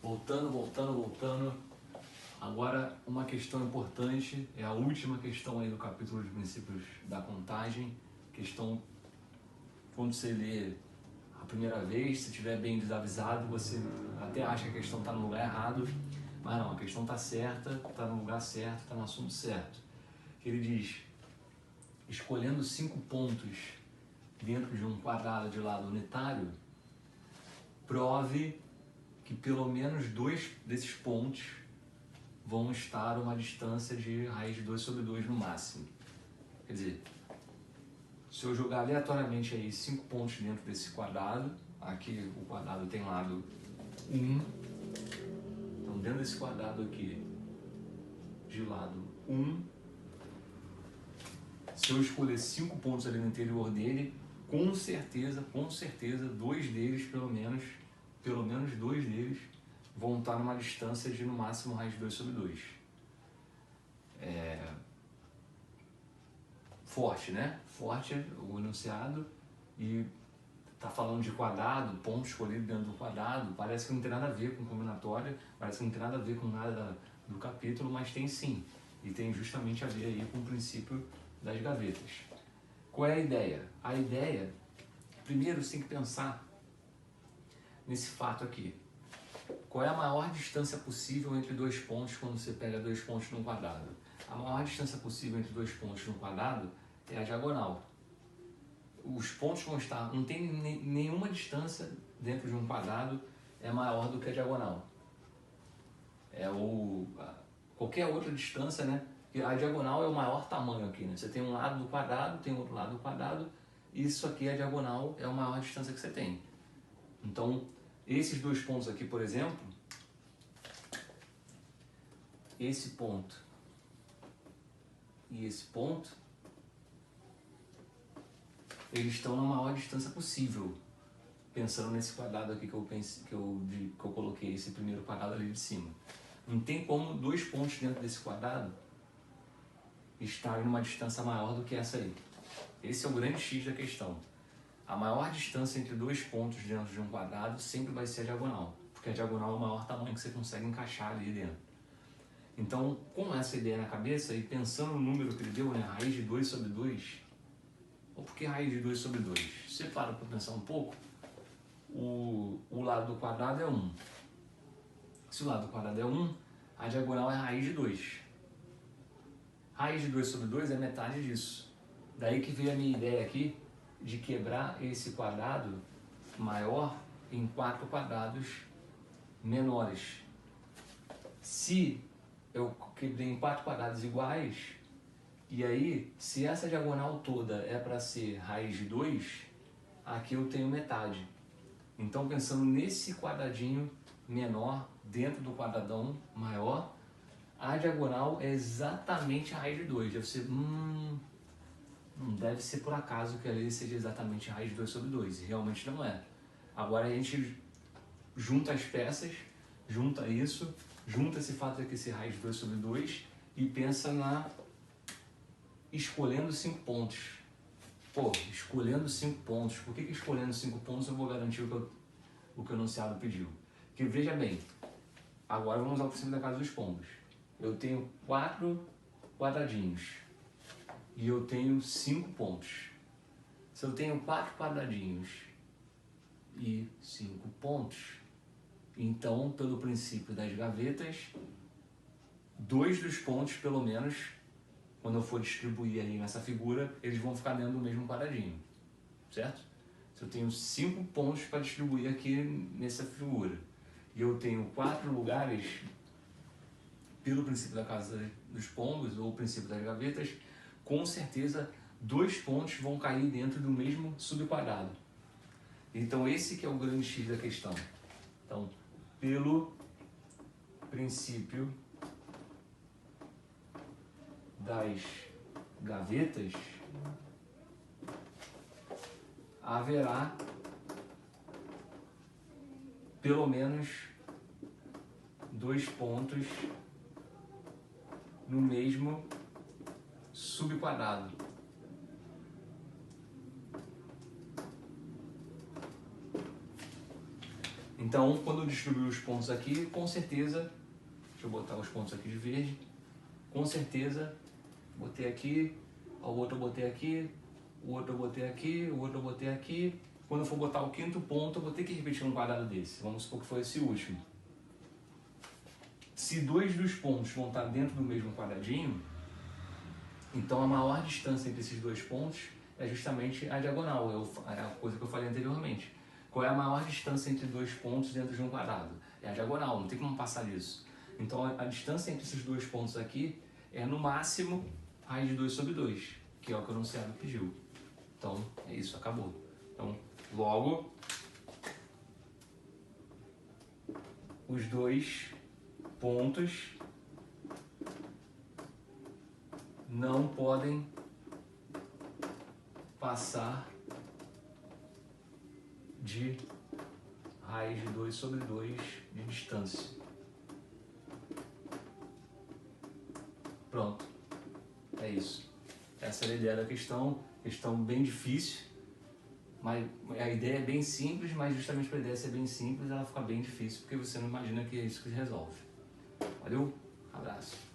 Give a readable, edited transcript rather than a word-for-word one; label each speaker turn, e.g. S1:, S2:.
S1: Voltando. Agora, uma questão importante, é a última questão aí do capítulo de princípios da contagem. Questão, quando você lê a primeira vez, se estiver bem desavisado, você até acha que a questão está no lugar errado, mas não, a questão está certa, está no lugar certo, está no assunto certo. Ele diz, escolhendo 5 pontos dentro de um quadrado de lado unitário, prove que pelo menos 2 desses pontos vão estar a uma distância de raiz de 2 sobre 2 no máximo. Quer dizer, se eu jogar aleatoriamente aí 5 pontos dentro desse quadrado, aqui o quadrado tem lado 1, então dentro desse quadrado aqui, de lado 1, se eu escolher 5 pontos ali no interior dele, com certeza, 2 deles pelo menos 2 deles vão estar numa distância de no máximo raiz de 2 sobre 2. Forte, né? Forte o enunciado, e tá falando de quadrado, ponto escolhido dentro do quadrado, parece que não tem nada a ver com combinatória, parece que não tem nada a ver com nada do capítulo, mas tem sim, e tem justamente a ver aí com o princípio das gavetas. Qual é a ideia? A ideia, primeiro você tem que pensar nesse fato aqui. Qual é a maior distância possível entre 2 pontos quando você pega 2 pontos num quadrado? A maior distância possível entre 2 pontos num quadrado é a diagonal. Os pontos vão estar, não tem nenhuma distância dentro de um quadrado é maior do que a diagonal. Qualquer outra distância, né? A diagonal é o maior tamanho aqui, né? Você tem um lado do quadrado, tem outro lado do quadrado, isso aqui, a diagonal, é a maior distância que você tem. Então, esses 2 pontos aqui, por exemplo, esse ponto e esse ponto, eles estão na maior distância possível, pensando nesse quadrado aqui que eu coloquei, esse primeiro quadrado ali de cima. Não tem como 2 pontos dentro desse quadrado estarem numa distância maior do que essa aí. Esse é o grande X da questão. A maior distância entre 2 pontos dentro de um quadrado sempre vai ser a diagonal, porque a diagonal é o maior tamanho que você consegue encaixar ali dentro. Então, com essa ideia na cabeça e pensando no número que ele deu, né, raiz de 2 sobre 2, ou por que raiz de 2 sobre 2? Você para pensar um pouco, o lado do quadrado é 1. Se o lado do quadrado é 1, a diagonal é raiz de 2. Raiz de 2 sobre 2 é metade disso. Daí que veio a minha ideia aqui de quebrar esse quadrado maior em 4 quadrados menores. Se eu quebrei em 4 quadrados iguais, e aí, se essa diagonal toda é para ser raiz de 2, aqui eu tenho metade. Então, pensando nesse quadradinho menor dentro do quadradão maior, a diagonal é exatamente a raiz de 2. Deve ser, não deve ser por acaso que ali seja exatamente a raiz de 2 sobre 2. E realmente não é. Agora a gente junta as peças, junta isso, junta esse fato de que ser raiz de 2 sobre 2 e pensa escolhendo 5 pontos. Pô, escolhendo 5 pontos. Por que escolhendo 5 pontos eu vou garantir o que o enunciado pediu? Porque veja bem, agora vamos ao princípio da casa dos pombos. Eu tenho 4 quadradinhos e eu tenho 5 pontos. Se eu tenho 4 quadradinhos e 5 pontos, então, pelo princípio das gavetas, 2 dos pontos, pelo menos, quando eu for distribuir aí nessa figura, eles vão ficar dentro do mesmo quadradinho, certo? Se eu tenho 5 pontos para distribuir aqui nessa figura, e eu tenho 4 lugares, pelo princípio da casa dos pombos, ou o princípio das gavetas, com certeza 2 pontos vão cair dentro do mesmo subquadrado. Então esse que é o grande X da questão. Então, pelo princípio das gavetas, haverá pelo menos 2 pontos no mesmo subquadrado. Então, quando eu distribuir os pontos aqui, com certeza, deixa eu botar os pontos aqui de verde, com certeza, botei aqui, o outro eu botei aqui, o outro eu botei aqui, o outro eu botei aqui. Quando eu for botar o quinto ponto, eu vou ter que repetir um quadrado desse. Vamos supor que foi esse último. Se dois dos pontos vão estar dentro do mesmo quadradinho, então a maior distância entre esses dois pontos é justamente a diagonal, é a coisa que eu falei anteriormente. Qual é a maior distância entre dois pontos dentro de um quadrado? É a diagonal, não tem como passar disso. Então a distância entre esses dois pontos aqui é no máximo raiz de 2 sobre 2, que é o que o enunciado pediu. Então é isso, acabou. Então, logo, os dois pontos não podem passar de raiz de 2 sobre 2 de distância. Pronto. É isso. Essa é a ideia da questão. Questão bem difícil. Mas a ideia é bem simples, mas justamente para a ideia ser bem simples, ela fica bem difícil, porque você não imagina que é isso que resolve. Valeu? Abraço.